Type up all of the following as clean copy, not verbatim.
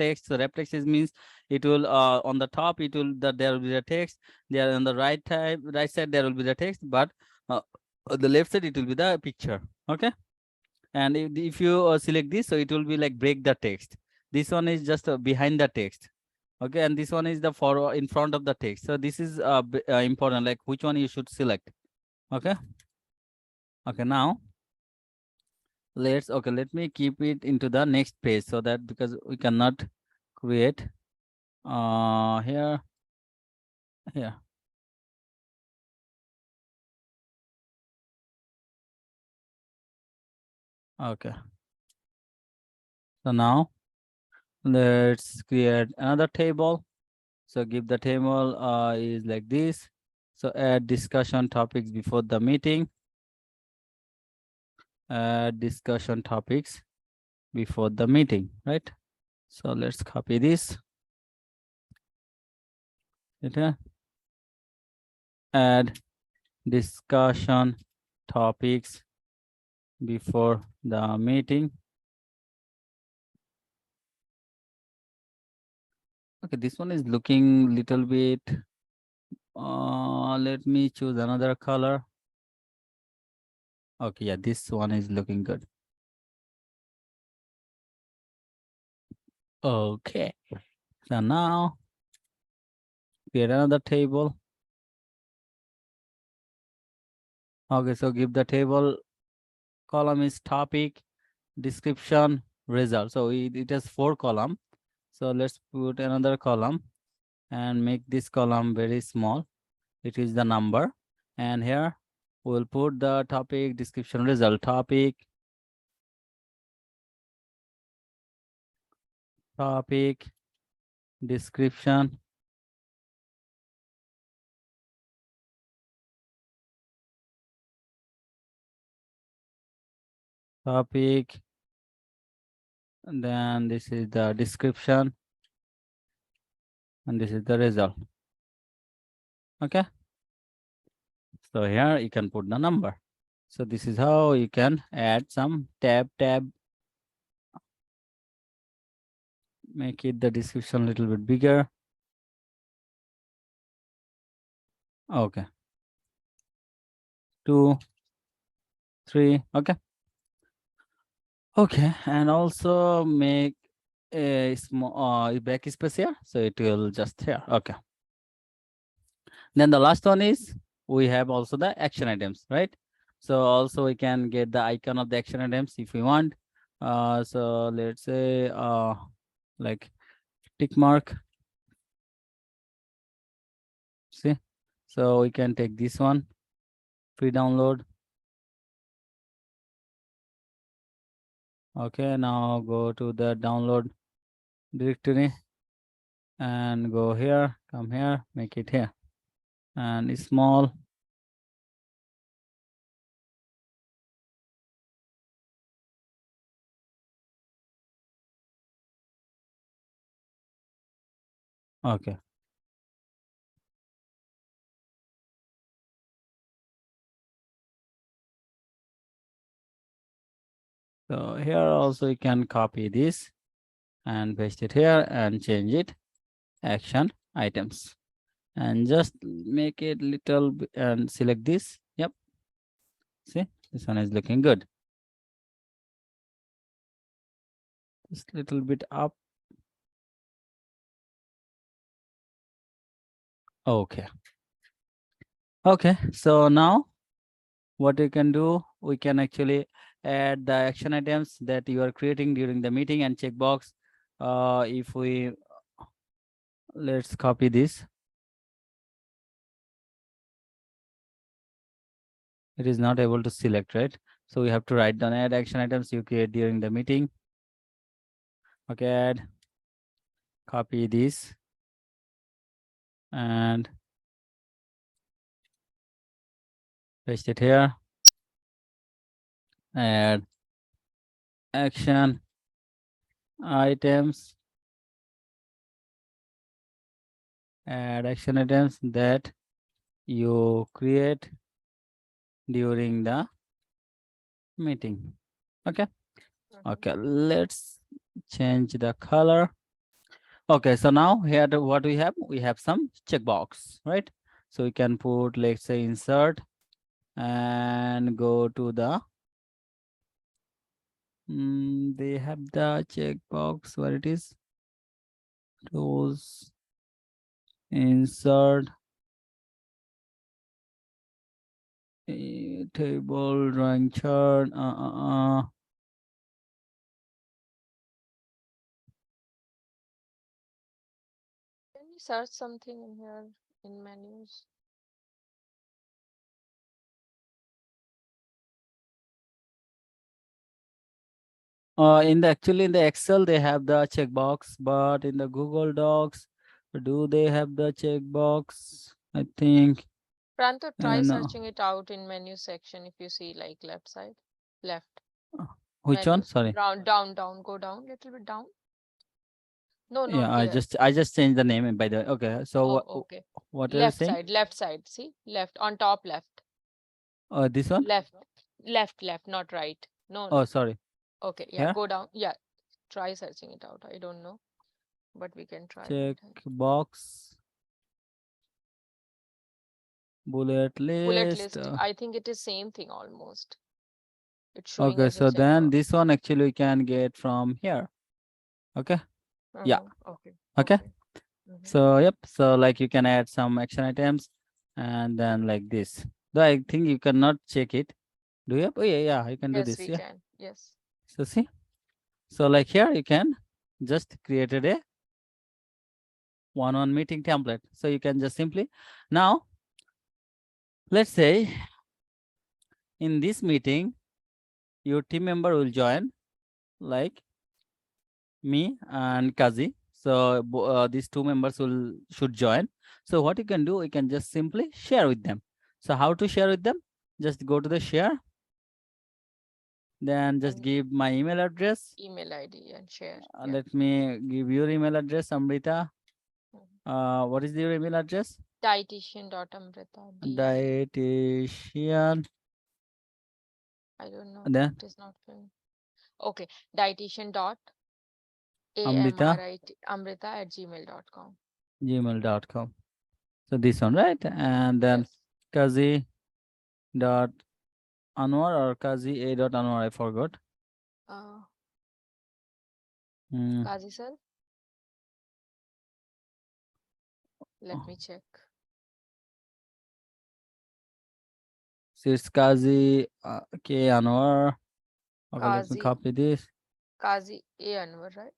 text. So wrap text means it will on the top it will there will be the text. There on the right side there will be the text, but on the left side it will be the picture. Okay, and if you select this, so it will be like break the text. This one is just behind the text. Okay, and this one is the for in front of the text. So this is important, like which one you should select. Okay, okay, now let me keep it into the next page, so that because we cannot create here. Okay, so now let's create another table. So give the table is like this. So add discussion topics before the meeting. Add discussion topics before the meeting, right? So let's copy this. Okay. Add discussion topics before the meeting. Okay, this one is looking little bit. Let me choose another color. Okay, yeah, this one is looking good. Okay, so now create another table. Okay, so give the table column is topic, description, result. So it has 4 column. So let's put another column and make this column very small. It is the number, and here we'll put the topic, description, result. Topic, description, topic, and then this is the description, and this is the result. Okay, so here you can put the number. So this is how you can add some tab, make it the description a little bit bigger. Okay, 2, 3. Okay, okay, and also make a small backspace here, so it will just here. Okay, then the last one is we have also the action items, right? So also we can get the icon of the action items if we want. So let's say like tick mark. See, so we can take this one, free download. Okay, now go to the download directory and go here, come here, make it here, and it's small. Okay, so here also you can copy this and paste it here and change it action items, and just make it little and select this. Yep, see, this one is looking good. Just little bit up. Okay, okay, so now what we can do, we can actually add the action items that you are creating during the meeting and checkbox. If we let's copy this, it is not able to select, right? So we have to write down add action items you create during the meeting. Okay, add, copy this and paste it here. Add action items, add action items that you create during the meeting. Okay, okay, let's change the color. Okay, so now here what we have some checkbox, right? So we can put, let's say, insert and go to the they have the checkbox where it is close, insert, table, drawing chart. Can you search something in here in menus? In the actually in the Excel they have the checkbox, but in the Google Docs, do they have the checkbox? I think Pranto, try no. searching it out in menu section if you see like left side. Left. Which one? Menus. Sorry. Down. Go down. Little bit down. No, Yeah, not there. I just changed the name by the way. Okay, so Oh, okay. what are you saying? Left side. See? Left. On top left. This one? Left. Left, not right. No. Oh, sorry. Okay. Yeah, Here, go down. Yeah. Try searching it out. I don't know, but we can try that. checkbox, bullet Bullet list. list. I think it is same thing almost. It's showing Okay, as a so then checkbox. this one actually we can get from here. Okay. Yeah. Okay. Okay. Okay. Mm-hmm. So yep. So like you can add some action items, and then like this. Though I think you cannot check it. Do you? Oh yeah. You can do Yes, this. we Yeah. can. Yes. So see. So like here you can just created a one-on meeting template. So you can just simply now let's say in this meeting your team member will join like me and Kazi. So these two members will should join. So what you can do, you can just simply share with them. So how to share with them? Just go to the share, then just And give my email address. email ID and share. Yeah. Let me give your email address, Amrita. Mhm. What is your email address? Dietitian.amrita. Dietitian. I don't know. And then It is not filling. Okay. Dietitian dot Amrita amrita@gmail.com. gmail.com. So this one, right? And then Yes. Kazi dot Anwar or Kazi A dot Anwar, I forgot. Uh, Mm. Kazi sir, let me check. So it's Kazi K Anwar. Okay, let me Kazi, copy this. Kazi A Anwar, right?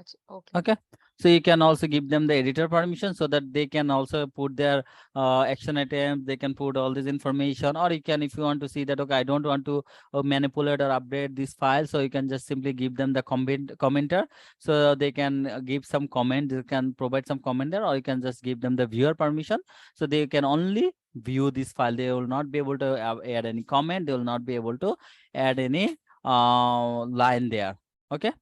Achha, okay. Okay. So you can also give them the editor permission so that they can also put their action items. They can put all this information, or you can, if you want to see that, okay, I don't want to manipulate or update this file. So you can just simply give them the commenter. So they can give some comment. They can provide some comment there, or you can just give them the viewer permission. So they can only view this file. They will not be able to add any comment. They will not be able to add any line there. Okay.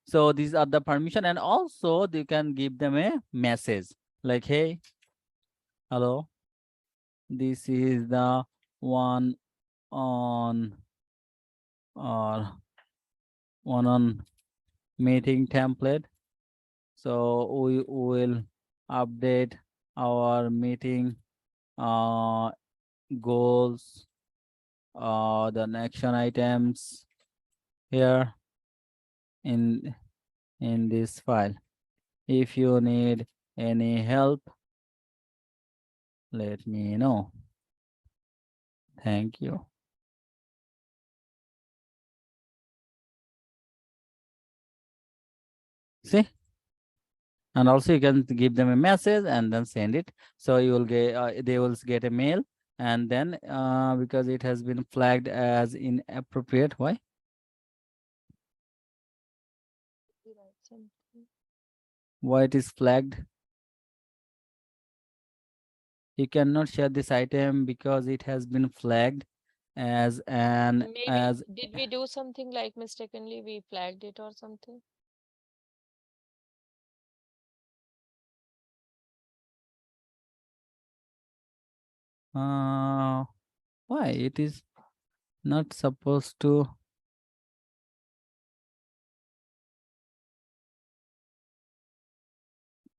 So these are the permission, and also you can give them a message like, hey, hello, this is the one on or one on meeting template. So we will update our meeting uh, goals, the action items here in this file. If you need any help, let me know. Thank you. See? And also you can give them a message and then send it. So you will get they will get a mail, and then because it has been flagged as inappropriate. Why? Copyright something. Why it is flagged? You cannot share this item because it has been flagged as an Maybe as did we do something like mistakenly we flagged it or something? why it is not supposed to.